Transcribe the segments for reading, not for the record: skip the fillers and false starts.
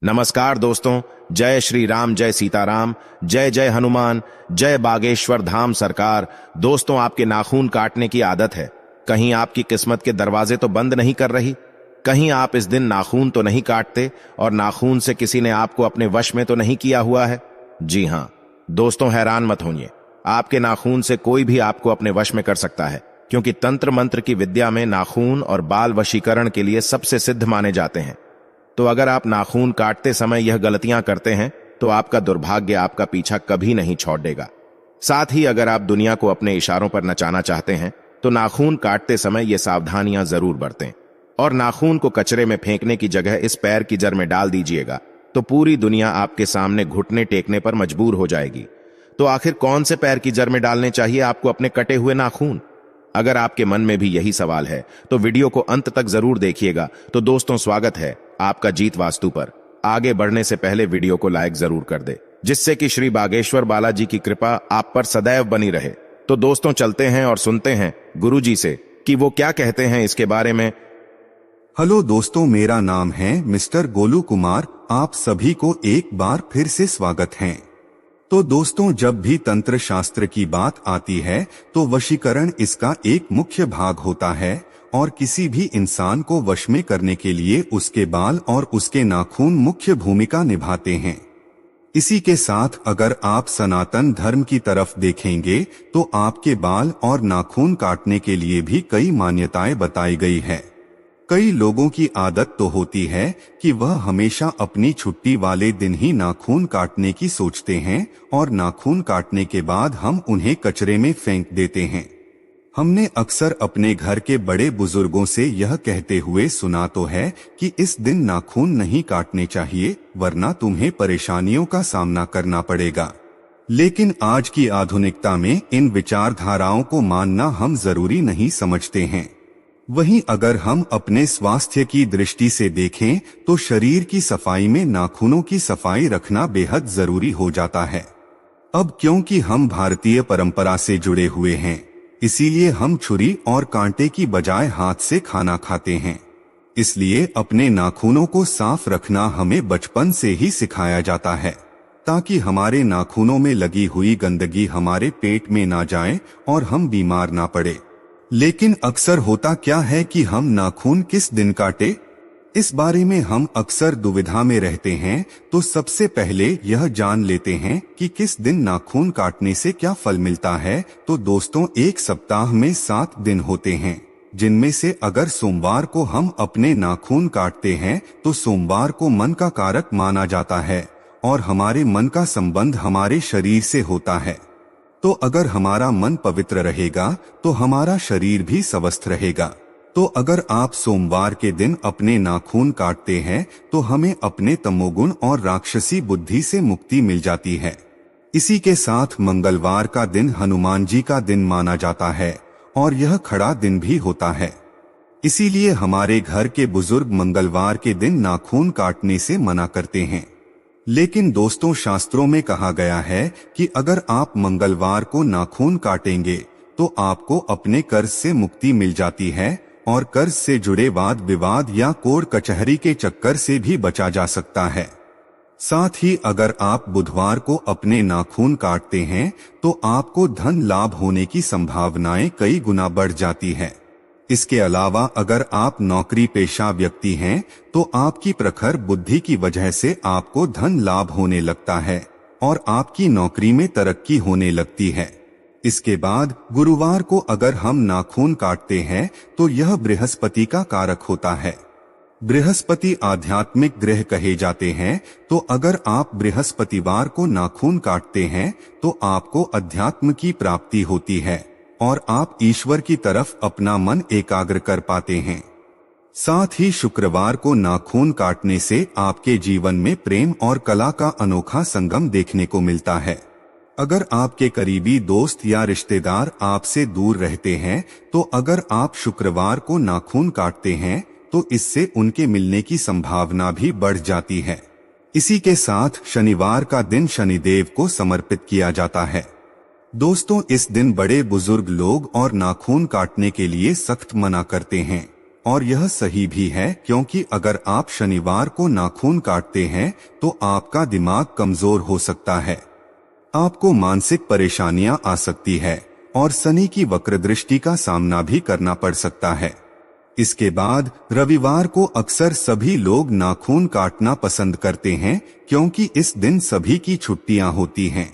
नमस्कार दोस्तों, जय श्री राम, जय सीताराम, जय जय हनुमान, जय बागेश्वर धाम सरकार। दोस्तों, आपके नाखून काटने की आदत है। कहीं आपकी किस्मत के दरवाजे तो बंद नहीं कर रही? कहीं आप इस दिन नाखून तो नहीं काटते और नाखून से किसी ने आपको अपने वश में तो नहीं किया हुआ है? जी हां दोस्तों, हैरान मत होइए। आपके नाखून से कोई भी आपको अपने वश में कर सकता है, क्योंकि तंत्र मंत्र की विद्या में नाखून और बाल वशीकरण के लिए सबसे सिद्ध माने जाते हैं। तो अगर आप नाखून काटते समय यह गलतियां करते हैं तो आपका दुर्भाग्य आपका पीछा कभी नहीं छोड़ देगा। साथ ही अगर आप दुनिया को अपने इशारों पर नचाना चाहते हैं तो नाखून काटते समय ये सावधानियां जरूर बरतें और नाखून को कचरे में फेंकने की जगह इस पैर की जड़ में डाल दीजिएगा, तो पूरी दुनिया आपके सामने घुटने टेकने पर मजबूर हो जाएगी। तो आखिर कौन से पैर की जड़ में डालने चाहिए आपको अपने कटे हुए नाखून? अगर आपके मन में भी यही सवाल है तो वीडियो को अंत तक जरूर देखिएगा। तो दोस्तों, स्वागत है आपका जीत वास्तु पर। आगे बढ़ने से पहले वीडियो को लाइक जरूर कर दे, जिससे कि श्री बागेश्वर बालाजी की कृपा आप पर सदैव बनी रहे। तो दोस्तों, चलते हैं और सुनते हैं गुरुजी से कि वो क्या कहते हैं इसके बारे में। हेलो दोस्तों, मेरा नाम है मिस्टर गोलू कुमार। आप सभी को एक बार फिर से स्वागत है। तो दोस्तों, जब भी तंत्र शास्त्र की बात आती है तो वशीकरण इसका एक मुख्य भाग होता है और किसी भी इंसान को वश में करने के लिए उसके बाल और उसके नाखून मुख्य भूमिका निभाते हैं। इसी के साथ अगर आप सनातन धर्म की तरफ देखेंगे तो आपके बाल और नाखून काटने के लिए भी कई मान्यताएं बताई गई है। कई लोगों की आदत तो होती है कि वह हमेशा अपनी छुट्टी वाले दिन ही नाखून काटने की सोचते हैं और नाखून काटने के बाद हम उन्हें कचरे में फेंक देते हैं। हमने अक्सर अपने घर के बड़े बुजुर्गों से यह कहते हुए सुना तो है कि इस दिन नाखून नहीं काटने चाहिए, वरना तुम्हें परेशानियों का सामना करना पड़ेगा। लेकिन आज की आधुनिकता में इन विचारधाराओं को मानना हम जरूरी नहीं समझते हैं। वहीं अगर हम अपने स्वास्थ्य की दृष्टि से देखें तो शरीर की सफाई में नाखूनों की सफाई रखना बेहद जरूरी हो जाता है। अब क्योंकि हम भारतीय परंपरा से जुड़े हुए हैं, इसीलिए हम छुरी और कांटे की बजाय हाथ से खाना खाते हैं। इसलिए अपने नाखूनों को साफ रखना हमें बचपन से ही सिखाया जाता है, ताकि हमारे नाखूनों में लगी हुई गंदगी हमारे पेट में ना जाए और हम बीमार ना पड़े। लेकिन अक्सर होता क्या है कि हम नाखून किस दिन काटे, इस बारे में हम अक्सर दुविधा में रहते हैं। तो सबसे पहले यह जान लेते हैं कि किस दिन नाखून काटने से क्या फल मिलता है। तो दोस्तों, एक सप्ताह में 7 दिन होते हैं, जिनमें से अगर सोमवार को हम अपने नाखून काटते हैं तो सोमवार को मन का कारक माना जाता है और हमारे मन का संबंध हमारे शरीर से होता है। तो अगर हमारा मन पवित्र रहेगा तो हमारा शरीर भी स्वस्थ रहेगा। तो अगर आप सोमवार के दिन अपने नाखून काटते हैं तो हमें अपने तमोगुण और राक्षसी बुद्धि से मुक्ति मिल जाती है। इसी के साथ मंगलवार का दिन हनुमान जी का दिन माना जाता है और यह खड़ा दिन भी होता है। इसीलिए हमारे घर के बुजुर्ग मंगलवार के दिन नाखून काटने से मना करते हैं। लेकिन दोस्तों, शास्त्रों में कहा गया है कि अगर आप मंगलवार को नाखून काटेंगे तो आपको अपने कर्ज से मुक्ति मिल जाती है और कर्ज से जुड़े वाद विवाद या कोर्ट कचहरी के चक्कर से भी बचा जा सकता है। साथ ही अगर आप बुधवार को अपने नाखून काटते हैं तो आपको धन लाभ होने की संभावनाएं कई गुना बढ़ जाती है। इसके अलावा अगर आप नौकरी पेशा व्यक्ति हैं तो आपकी प्रखर बुद्धि की वजह से आपको धन लाभ होने लगता है और आपकी नौकरी में तरक्की होने लगती है। इसके बाद गुरुवार को अगर हम नाखून काटते हैं तो यह बृहस्पति का कारक होता है। बृहस्पति आध्यात्मिक ग्रह कहे जाते हैं। तो अगर आप बृहस्पतिवार को नाखून काटते हैं तो आपको अध्यात्म की प्राप्ति होती है और आप ईश्वर की तरफ अपना मन एकाग्र कर पाते हैं। साथ ही शुक्रवार को नाखून काटने से आपके जीवन में प्रेम और कला का अनोखा संगम देखने को मिलता है। अगर आपके करीबी दोस्त या रिश्तेदार आपसे दूर रहते हैं तो अगर आप शुक्रवार को नाखून काटते हैं तो इससे उनके मिलने की संभावना भी बढ़ जाती है। इसी के साथ शनिवार का दिन शनिदेव को समर्पित किया जाता है। दोस्तों, इस दिन बड़े बुजुर्ग लोग और नाखून काटने के लिए सख्त मना करते हैं और यह सही भी है, क्योंकि अगर आप शनिवार को नाखून काटते हैं तो आपका दिमाग कमजोर हो सकता है, आपको मानसिक परेशानियां आ सकती है और शनि की वक्र दृष्टि का सामना भी करना पड़ सकता है। इसके बाद रविवार को अक्सर सभी लोग नाखून काटना पसंद करते हैं, क्योंकि इस दिन सभी की छुट्टियां होती हैं।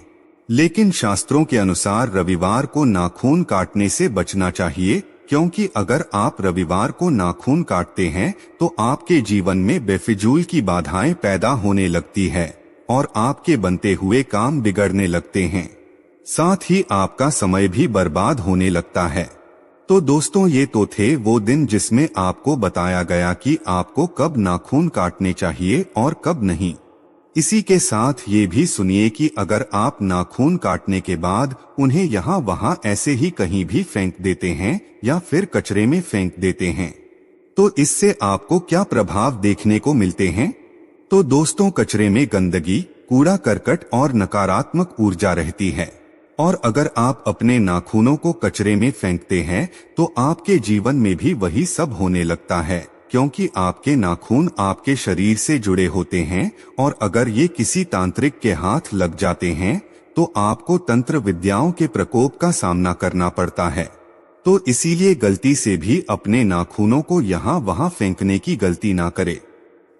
लेकिन शास्त्रों के अनुसार रविवार को नाखून काटने से बचना चाहिए, क्योंकि अगर आप रविवार को नाखून काटते हैं तो आपके जीवन में बेफिजूल की बाधाएं पैदा होने लगती है और आपके बनते हुए काम बिगड़ने लगते हैं, साथ ही आपका समय भी बर्बाद होने लगता है। तो दोस्तों, ये तो थे वो दिन जिसमें आपको बताया गया कि आपको कब नाखून काटने चाहिए और कब नहीं। इसी के साथ ये भी सुनिए कि अगर आप नाखून काटने के बाद उन्हें यहाँ वहाँ ऐसे ही कहीं भी फेंक देते हैं या फिर कचरे में फेंक देते हैं तो इससे आपको क्या प्रभाव देखने को मिलते हैं। तो दोस्तों, कचरे में गंदगी, कूड़ा करकट और नकारात्मक ऊर्जा रहती है, और अगर आप अपने नाखूनों को कचरे में फेंकते हैं तो आपके जीवन में भी वही सब होने लगता है, क्योंकि आपके नाखून आपके शरीर से जुड़े होते हैं और अगर ये किसी तांत्रिक के हाथ लग जाते हैं तो आपको तंत्र विद्याओं के प्रकोप का सामना करना पड़ता है। तो इसीलिए गलती से भी अपने नाखूनों को यहाँ वहाँ फेंकने की गलती ना करे।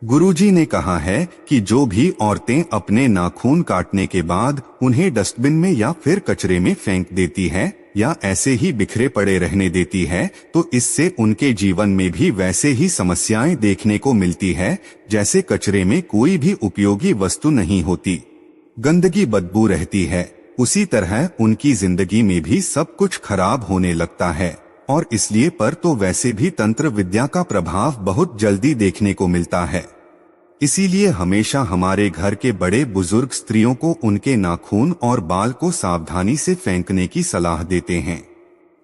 गुरुजी ने कहा है कि जो भी औरतें अपने नाखून काटने के बाद उन्हें डस्टबिन में या फिर कचरे में फेंक देती है या ऐसे ही बिखरे पड़े रहने देती है तो इससे उनके जीवन में भी वैसे ही समस्याएं देखने को मिलती है जैसे कचरे में कोई भी उपयोगी वस्तु नहीं होती, गंदगी बदबू रहती है, उसी तरह उनकी जिंदगी में भी सब कुछ खराब होने लगता है। और इसलिए पर तो वैसे भी तंत्र विद्या का प्रभाव बहुत जल्दी देखने को मिलता है। इसीलिए हमेशा हमारे घर के बड़े बुजुर्ग स्त्रियों को उनके नाखून और बाल को सावधानी से फेंकने की सलाह देते हैं।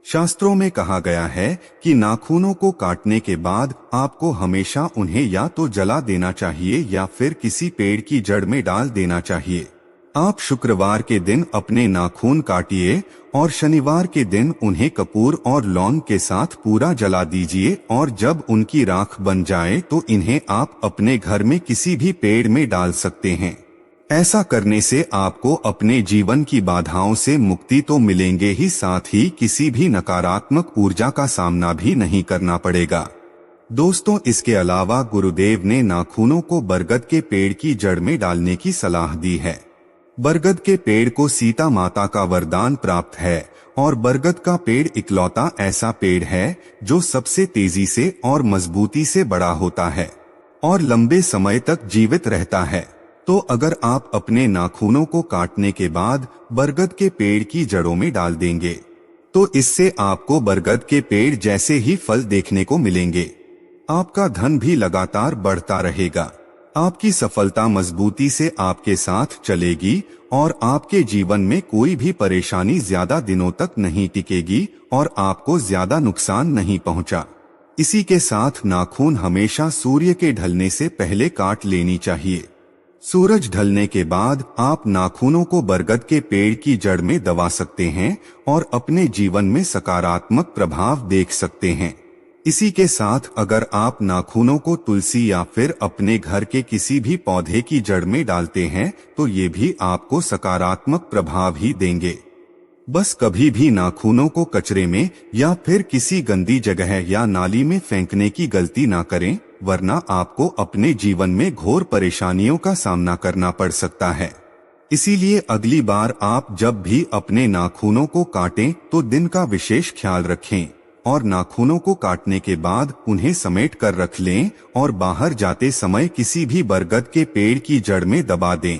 शास्त्रों में कहा गया है कि नाखूनों को काटने के बाद आपको हमेशा उन्हें या तो जला देना चाहिए या फिर किसी पेड़ की जड़ में डाल देना चाहिए। आप शुक्रवार के दिन अपने नाखून काटिए और शनिवार के दिन उन्हें कपूर और लौंग के साथ पूरा जला दीजिए और जब उनकी राख बन जाए तो इन्हें आप अपने घर में किसी भी पेड़ में डाल सकते हैं। ऐसा करने से आपको अपने जीवन की बाधाओं से मुक्ति तो मिलेंगे ही, साथ ही किसी भी नकारात्मक ऊर्जा का सामना भी नहीं करना पड़ेगा। दोस्तों, इसके अलावा गुरुदेव ने नाखूनों को बरगद के पेड़ की जड़ में डालने की सलाह दी है। बरगद के पेड़ को सीता माता का वरदान प्राप्त है और बरगद का पेड़ इकलौता ऐसा पेड़ है जो सबसे तेजी से और मजबूती से बड़ा होता है और लंबे समय तक जीवित रहता है। तो अगर आप अपने नाखूनों को काटने के बाद बरगद के पेड़ की जड़ों में डाल देंगे तो इससे आपको बरगद के पेड़ जैसे ही फल देखने को मिलेंगे। आपका धन भी लगातार बढ़ता रहेगा, आपकी सफलता मजबूती से आपके साथ चलेगी और आपके जीवन में कोई भी परेशानी ज्यादा दिनों तक नहीं टिकेगी और आपको ज्यादा नुकसान नहीं पहुंचा। इसी के साथ नाखून हमेशा सूर्य के ढलने से पहले काट लेनी चाहिए। सूरज ढलने के बाद आप नाखूनों को बरगद के पेड़ की जड़ में दबा सकते हैं और अपने जीवन में सकारात्मक प्रभाव देख सकते हैं। इसी के साथ अगर आप नाखूनों को तुलसी या फिर अपने घर के किसी भी पौधे की जड़ में डालते हैं तो ये भी आपको सकारात्मक प्रभाव ही देंगे। बस कभी भी नाखूनों को कचरे में या फिर किसी गंदी जगह या नाली में फेंकने की गलती ना करें, वरना आपको अपने जीवन में घोर परेशानियों का सामना करना पड़ सकता है। इसीलिए अगली बार आप जब भी अपने नाखूनों को काटें तो दिन का विशेष ख्याल रखें और नाखूनों को काटने के बाद उन्हें समेट कर रख लें और बाहर जाते समय किसी भी बरगद के पेड़ की जड़ में दबा दें।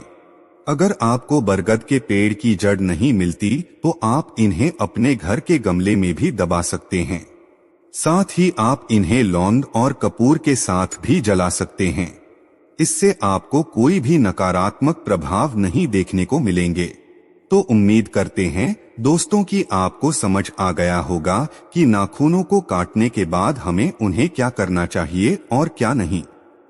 अगर आपको बरगद के पेड़ की जड़ नहीं मिलती तो आप इन्हें अपने घर के गमले में भी दबा सकते हैं। साथ ही आप इन्हें लौंग और कपूर के साथ भी जला सकते हैं। इससे आपको कोई भी नकारात्मक प्रभाव नहीं देखने को मिलेंगे। तो उम्मीद करते हैं दोस्तों कि आपको समझ आ गया होगा कि नाखूनों को काटने के बाद हमें उन्हें क्या करना चाहिए और क्या नहीं।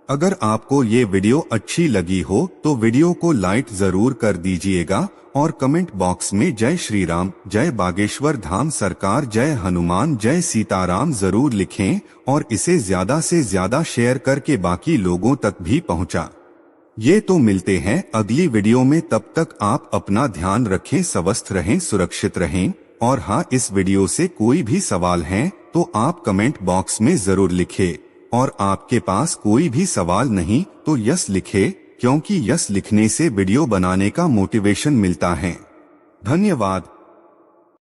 अगर आपको ये वीडियो अच्छी लगी हो तो वीडियो को लाइक जरूर कर दीजिएगा और कमेंट बॉक्स में जय श्री राम, जय बागेश्वर धाम सरकार, जय हनुमान, जय सीताराम जरूर लिखें और इसे ज्यादा से ज्यादा शेयर करके बाकी लोगों तक भी पहुंचा। ये तो मिलते हैं अगली वीडियो में, तब तक आप अपना ध्यान रखें, स्वस्थ रहें, सुरक्षित रहें। और हाँ, इस वीडियो से कोई भी सवाल है तो आप कमेंट बॉक्स में जरूर लिखें और आपके पास कोई भी सवाल नहीं तो यस लिखें, क्योंकि यस लिखने से वीडियो बनाने का मोटिवेशन मिलता है। धन्यवाद।